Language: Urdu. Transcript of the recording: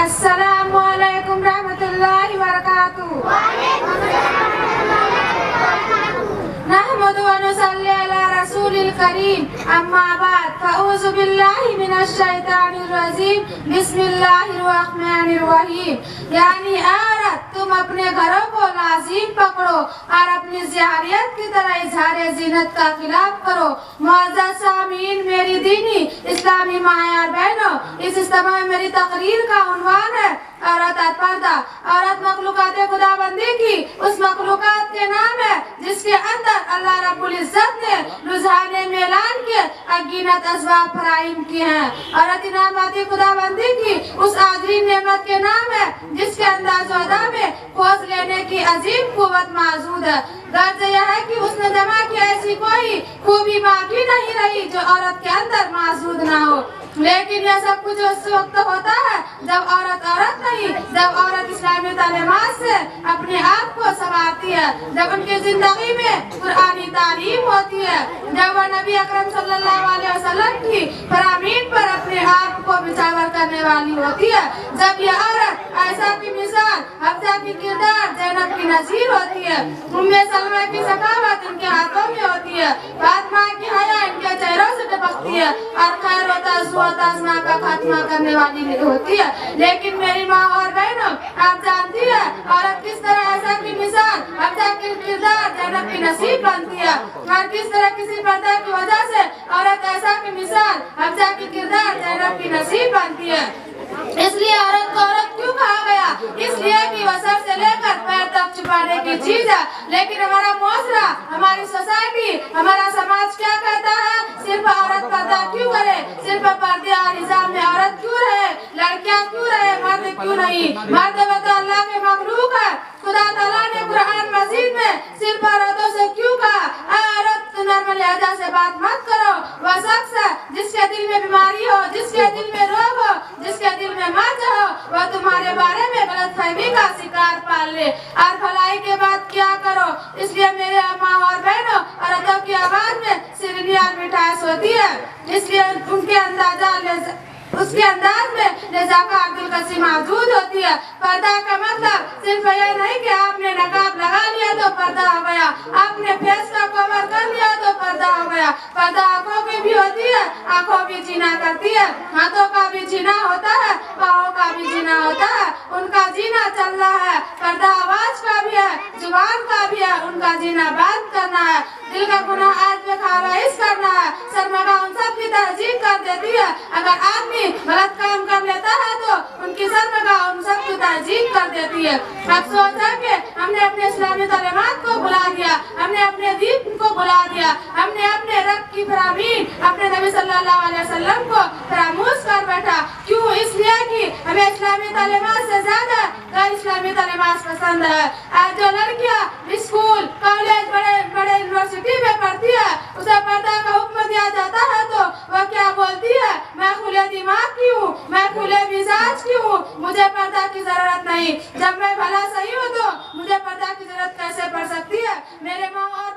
السلام علیکم رحمۃ اللہ وبرکاتہ۔ نحمد و نصلی علی رسول الکریم، اما بعد فاعوذ باللہ من الشیطان الرجیم، بسم اللہ الرحمن الرحیم۔ یعنی عورت تم اپنے گھروں کو لازم پکڑو اور اپنی زیاریت کی طرح اظہار زینت کا خلاف کرو۔ معزز سامعین، میری دینی اسلامی ماہر بہنوں، اس اجتماع میں میری تقریر کا عنوان ہے عورت اور پردہ۔ عورت مخلوقات خدا بندی کی اس مخلوقات کے نام ہے جس کے اندر اللہ رب العزت نے رجحانے میں اعلان کے اگینت اسباب فراہم کیے ہیں۔ عورت انعاماتی خدا بندی کی اس عظیم نعمت کے نام ہے جس کے انداز و ادا میں کھوج لینے کی عظیم قوت موجود ہے۔ غرض یہ ہے کہ اس نے جمع کی ایسی کوئی خوبی باقی نہیں رہی جو عورت کے اندر موجود نہ ہو، لیکن یہ سب کچھ اس وقت ہوتا ہے جب عورت نہیں، جب عورت اسلامی تعلیمات سے اپنے آپ کو سنوارتی ہے، جب ان کی زندگی میں قرآنی تعلیم ہوتی ہے، جب وہ نبی اکرم صلی اللہ علیہ وسلم کی فرامین پر اپنے آپ کو بچاور کرنے والی ہوتی ہے، جب یہ عورت عائشہ کی مثال، حفصہ کی کردار، زینب کی نظیر ہوتی ہے، ام سلمہ کی سخاوت ان کے ہاتھوں میں ہوتی ہے، فاطمہ کی حیا ان کے چہروں سے ٹپکتی ہے، اور خیر و تازمہ کا خاتمہ کرنے والی ہوتی ہے۔ لیکن میری ماں اور بہنوں، آپ جانتی ہے عورت کس طرح عائشہ کی مثال، حفصہ کی کردار، زینب کی نصیب بنتی ہے، اور کس طرح کسی پردہ کی وجہ سے عورت عائشہ کی مثال، حفصہ کی کردار، زینب کی نصیب بنتی ہے۔ اس لیے عورت کو عورت کیوں کہا گیا؟ اس لیے کہ وہ سر سے لے کر پیر تک چھپانے کی چیز ہے، لیکن ہمارا معاشرہ، ہماری سوسائٹی، ہمارا سماج کیا کہتا ہے؟ صرف عورت پردہ کیوں کرے، صرف پردے اور حجاب میں عورت کیوں رہے، لڑکیاں کیوں رہے، مرد کیوں نہیں؟ مرد وہ تو اللہ کے مخلوق ہے۔ خدا تعالیٰ نے قرآن مجید میں صرف عورتوں سے کیوں کہا اے عورت نرم لہجہ سے بات مت کرو؟ وہ شخص ہے جس کے دل میں بیماری ہو، جس کے دل میں روگ ہو، جس کے دل میں مرض ہو، وہ تمہارے بارے میں غلط فہمی کا شکار پال لے اور بھلائی کے بات کیا کرو۔ اس لیے میرے ماں اور بہنوں، عورتوں کی آواز میں شیرینی اور مٹھاس ہوتی ہے، اس لیے ان کے اس کے انداز میں نزاکت اور دلکشی موجود ہوتی ہے۔ پردہ کا مطلب صرف یہ نہیں کہ آپ نے نقاب لگا لیا تو پردہ ہو گیا، آپ نے فیس کا کور کر لیا تو پردہ ہو گیا۔ پردہ آنکھوں کی بھی ہوتی ہے، آنکھوں بھی جینا کرتی ہے، ہاتھوں کا بھی جینا ہوتا ہے، پاؤں کا بھی جینا ہوتا ہے، ان کا جینا چل رہا ہے۔ پردہ آواز کا بھی ہے، زبان کا بھی ہے، ان کا جینا بند کرنا ہے، دل کا گناہ آج میں خالص کرنا ہے۔ شرمگاہ ان سب کی تہذیب کر دیتی ہے، اگر آدمی غلط کام کر لیتا ہے تو ان کی شرمگاہ ان سب کی تہذیب کر دیتی ہے۔ افسوس ہے کہ ہم نے اپنے اسلامی تعلیمات کو بلا دیا، ہم نے اپنے دین کو بلا دیا، ہم نے اپنے رب کی فرامین، اپنے نبی صلی اللہ علیہ وسلم کو فراموش کر بیٹھا۔ کیوں؟ اس لیے کہ ہمیں اسلامی تعلیمات سے زیادہ غیر اسلامی تعلیمات پسند ہے۔ آج جو لڑکیاں اسکول، کالج، بڑے یونیورسٹی میں پڑھتی ہے، اسے پردہ کا حکم دیا جاتا ہے تو وہ کیا بولتی ہے؟ میں کھلے دماغ کی ہوں، میں کھلے مزاج کی ہوں، مجھے پردہ کی ضرورت نہیں۔ جب میں بھلا صحیح ہوں تو مجھے پردہ کی ضرورت کیسے پڑ سکتی ہے؟ میرے ماں اور